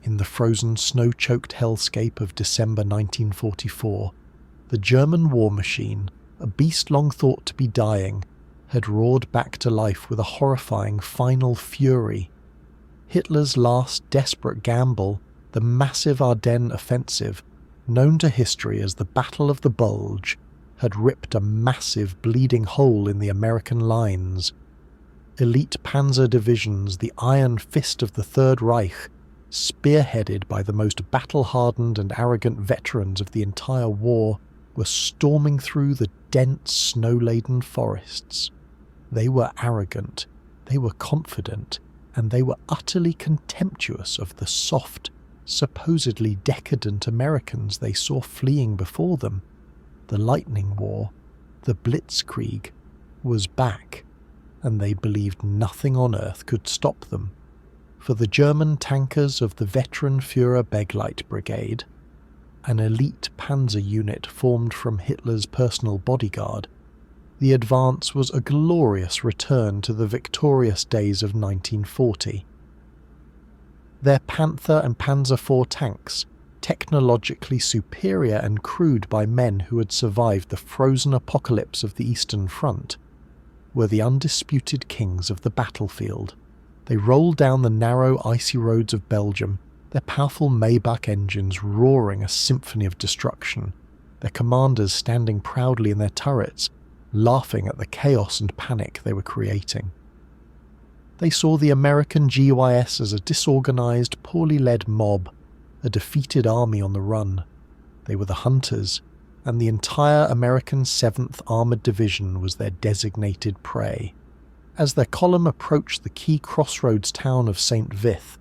In the frozen, snow-choked hellscape of December 1944, the German war machine, a beast long thought to be dying, had roared back to life with a horrifying final fury. Hitler's last desperate gamble, the massive Ardennes offensive, known to history as the Battle of the Bulge, had ripped a massive bleeding hole in the American lines. Elite panzer divisions, the iron fist of the Third Reich, spearheaded by the most battle-hardened and arrogant veterans of the entire war, were storming through the dense, snow-laden forests. They were arrogant, they were confident, and they were utterly contemptuous of the soft, supposedly decadent Americans they saw fleeing before them. The Lightning War, the Blitzkrieg, was back, and they believed nothing on earth could stop them. For the German tankers of the veteran Führer Begleit Brigade, an elite panzer unit formed from Hitler's personal bodyguard, the advance was a glorious return to the victorious days of 1940. Their Panther and Panzer IV tanks, technologically superior and crude by men who had survived the frozen apocalypse of the Eastern Front, were the undisputed kings of the battlefield. They rolled down the narrow, icy roads of Belgium, their powerful Maybach engines roaring a symphony of destruction, their commanders standing proudly in their turrets, laughing at the chaos and panic they were creating. They saw the American GUIS as a disorganized, poorly led mob, a defeated army on the run. They were the hunters, and the entire American 7th Armored Division was their designated prey. As their column approached the key crossroads town of St. Vith,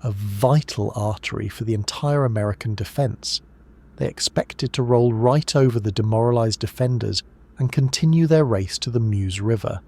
a vital artery for the entire American defense, they expected to roll right over the demoralized defenders and continue their race to the Meuse River.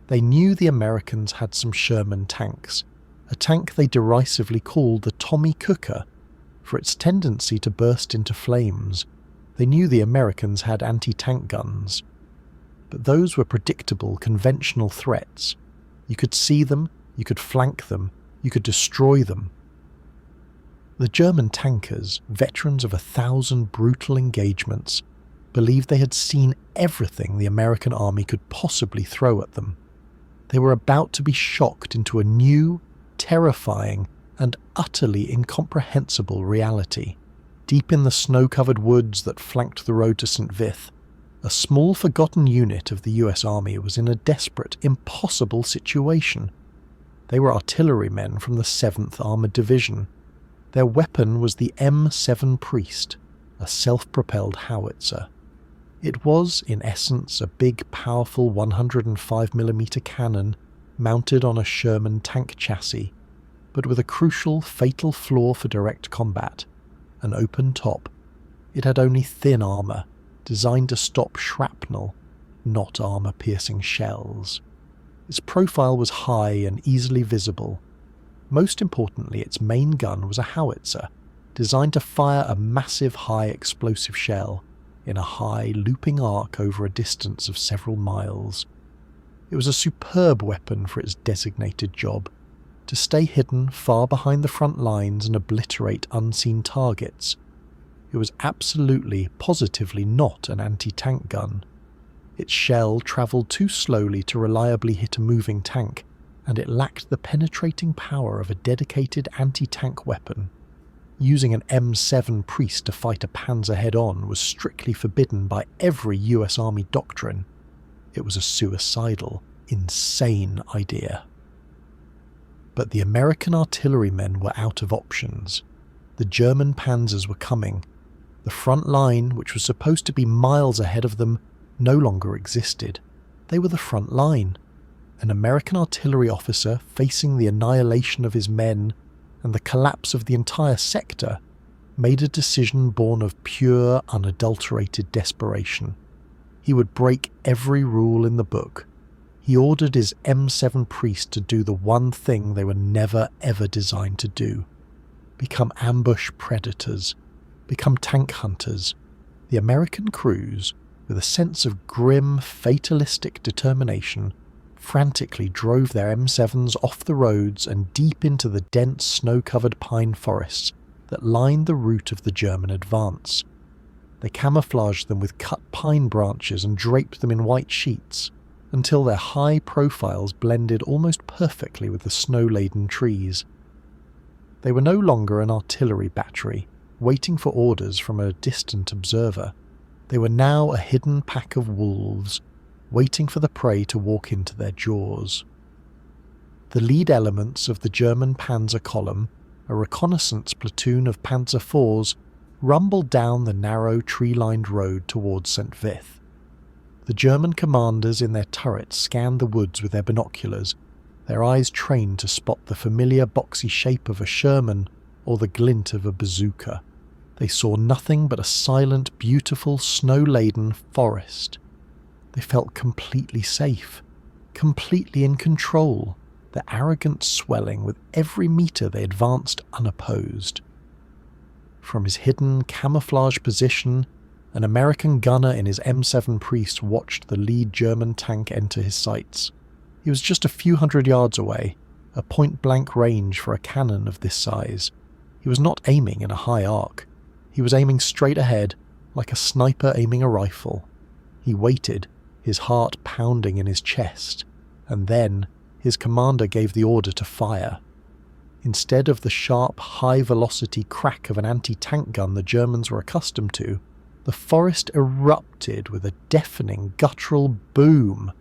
They knew the Americans had some Sherman tanks, a tank they derisively called the Tommy Cooker for its tendency to burst into flames. They knew the Americans had anti-tank guns. But those were predictable, conventional threats. You could see them, you could flank them, you could destroy them. The German tankers, veterans of 1,000 brutal engagements, believed they had seen everything the American army could possibly throw at them. They were about to be shocked into a new, terrifying, and utterly incomprehensible reality. Deep in the snow-covered woods that flanked the road to St. Vith, a small forgotten unit of the US Army was in a desperate, impossible situation. They were artillerymen from the 7th Armored Division. Their weapon was the M7 Priest, a self-propelled howitzer. It was, in essence, a big, powerful 105mm cannon mounted on a Sherman tank chassis, but with a crucial, fatal flaw for direct combat: an open top. It had only thin armour, designed to stop shrapnel, not armour-piercing shells. Its profile was high and easily visible. Most importantly, its main gun was a howitzer, designed to fire a massive high explosive shell in a high, looping arc over a distance of several miles. It was a superb weapon for its designated job: to stay hidden far behind the front lines and obliterate unseen targets. It was absolutely, positively not an anti-tank gun. Its shell travelled too slowly to reliably hit a moving tank, and it lacked the penetrating power of a dedicated anti-tank weapon. Using an M7 Priest to fight a Panzer head-on was strictly forbidden by every US Army doctrine. It was a suicidal, insane idea. But the American artillerymen were out of options. The German Panzers were coming. The front line, which was supposed to be miles ahead of them, no longer existed. They were the front line. An American artillery officer facing the annihilation of his men and the collapse of the entire sector made a decision born of pure, unadulterated desperation. He would break every rule in the book. He ordered his M7 Priest to do the one thing they were never ever designed to do: become ambush predators, become tank hunters. The American crews, with a sense of grim, fatalistic determination, frantically drove their M7s off the roads and deep into the dense snow-covered pine forests that lined the route of the German advance. They camouflaged them with cut pine branches and draped them in white sheets, until their high profiles blended almost perfectly with the snow-laden trees. They were no longer an artillery battery, waiting for orders from a distant observer. They were now a hidden pack of wolves, waiting for the prey to walk into their jaws. The lead elements of the German Panzer column, a reconnaissance platoon of Panzer IVs, rumbled down the narrow tree-lined road towards St. Vith. The German commanders in their turrets scanned the woods with their binoculars, their eyes trained to spot the familiar boxy shape of a Sherman or the glint of a bazooka. They saw nothing but a silent, beautiful, snow-laden forest. They felt completely safe, completely in control, their arrogance swelling with every metre they advanced unopposed. From his hidden, camouflage position, an American gunner in his M7 Priest watched the lead German tank enter his sights. He was just a few hundred yards away, a point-blank range for a cannon of this size. He was not aiming in a high arc. He was aiming straight ahead, like a sniper aiming a rifle. He waited, his heart pounding in his chest, and then his commander gave the order to fire. Instead of the sharp, high-velocity crack of an anti-tank gun the Germans were accustomed to, the forest erupted with a deafening, guttural boom.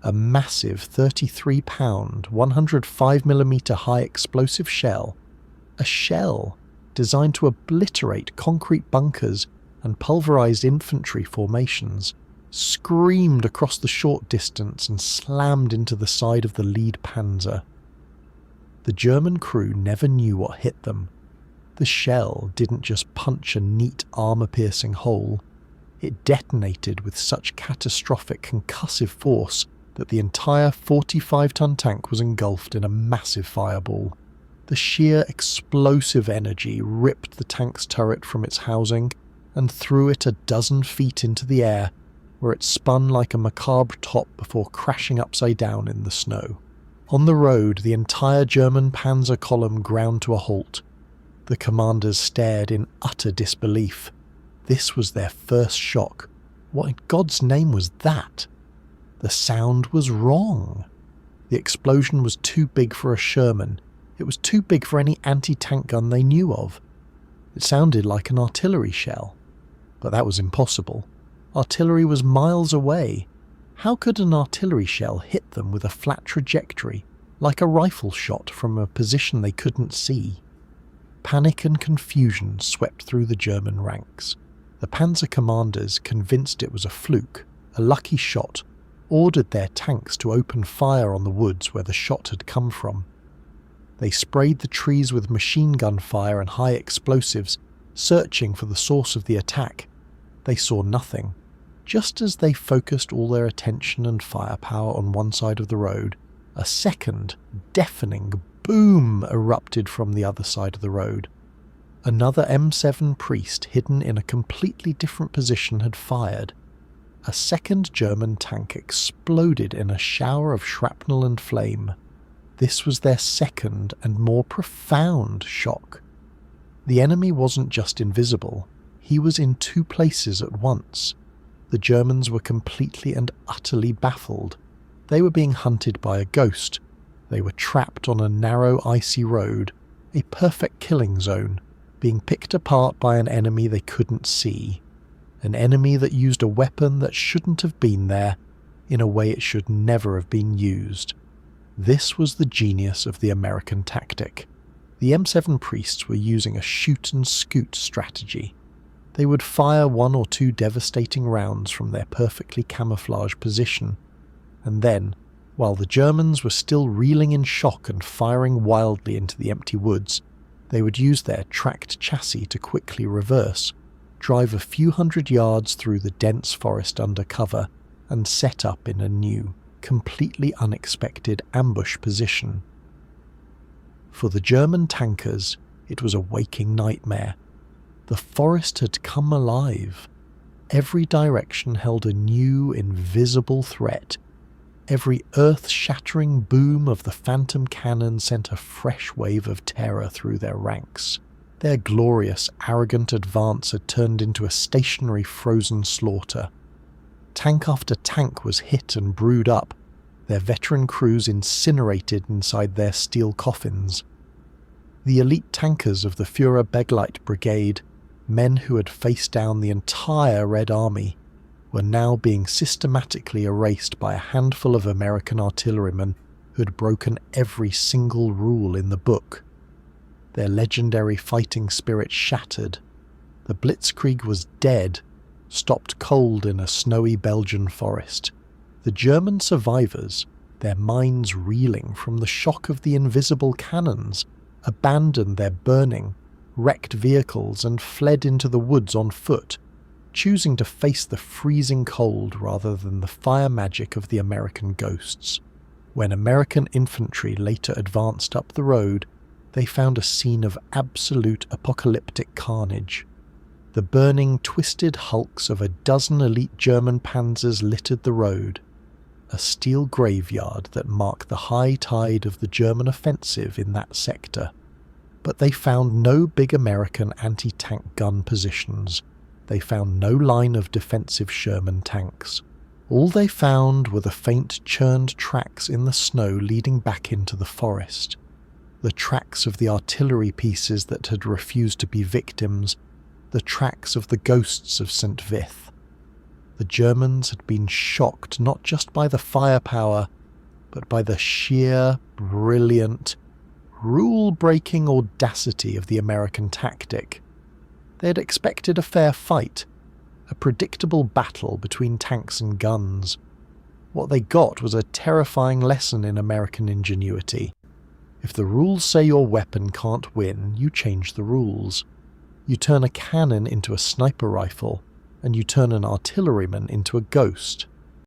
A massive 33-pound, 105mm high explosive shell, a shell designed to obliterate concrete bunkers and pulverized infantry formations, screamed across the short distance and slammed into the side of the lead panzer. The German crew never knew what hit them. The shell didn't just punch a neat armour-piercing hole, it detonated with such catastrophic concussive force that the entire 45-ton tank was engulfed in a massive fireball. The sheer explosive energy ripped the tank's turret from its housing and threw it a dozen feet into the air, where it spun like a macabre top before crashing upside down in the snow. On the road, the entire German Panzer column ground to a halt. The commanders stared in utter disbelief. This was their first shock. What in God's name was that? The sound was wrong. The explosion was too big for a Sherman. It was too big for any anti-tank gun they knew of. It sounded like an artillery shell. But that was impossible. Artillery was miles away. How could an artillery shell hit them with a flat trajectory, like a rifle shot from a position they couldn't see? Panic and confusion swept through the German ranks. The panzer commanders, convinced it was a fluke, a lucky shot, ordered their tanks to open fire on the woods where the shot had come from. They sprayed the trees with machine gun fire and high explosives, searching for the source of the attack. They saw nothing. Just as they focused all their attention and firepower on one side of the road, a second, deafening boom erupted from the other side of the road. Another M7 Priest hidden in a completely different position had fired. A second German tank exploded in a shower of shrapnel and flame. This was their second and more profound shock. The enemy wasn't just invisible, he was in two places at once. The Germans were completely and utterly baffled. They were being hunted by a ghost. They were trapped on a narrow, icy road, a perfect killing zone, being picked apart by an enemy they couldn't see. An enemy that used a weapon that shouldn't have been there, in a way it should never have been used. This was the genius of the American tactic. The M7 Priests were using a shoot-and-scoot strategy. They would fire one or two devastating rounds from their perfectly camouflaged position, and then, while the Germans were still reeling in shock and firing wildly into the empty woods, they would use their tracked chassis to quickly reverse, drive a few hundred yards through the dense forest under cover, and set up in a new, completely unexpected ambush position. For the German tankers, it was a waking nightmare. The forest had come alive. Every direction held a new, invisible threat. Every earth-shattering boom of the phantom cannon sent a fresh wave of terror through their ranks. Their glorious, arrogant advance had turned into a stationary, frozen slaughter. Tank after tank was hit and brewed up, their veteran crews incinerated inside their steel coffins. The elite tankers of the Führer-Begleit Brigade, men who had faced down the entire Red Army, were now being systematically erased by a handful of American artillerymen who had broken every single rule in the book. Their legendary fighting spirit shattered. The Blitzkrieg was dead, stopped cold in a snowy Belgian forest. The German survivors, their minds reeling from the shock of the invisible cannons, abandoned their burning, wrecked vehicles and fled into the woods on foot, choosing to face the freezing cold rather than the fire magic of the American ghosts. When American infantry later advanced up the road, they found a scene of absolute apocalyptic carnage. The burning, twisted hulks of a dozen elite German panzers littered the road, a steel graveyard that marked the high tide of the German offensive in that sector. But they found no big American anti-tank gun positions. They found no line of defensive Sherman tanks. All they found were the faint churned tracks in the snow leading back into the forest. The tracks of the artillery pieces that had refused to be victims, the tracks of the ghosts of St. Vith. The Germans had been shocked not just by the firepower, but by the sheer, brilliant, rule-breaking audacity of the American tactic. They had expected a fair fight, a predictable battle between tanks and guns. What they got was a terrifying lesson in American ingenuity. If the rules say your weapon can't win, you change the rules. You turn a cannon into a sniper rifle, and you turn an artilleryman into a ghost.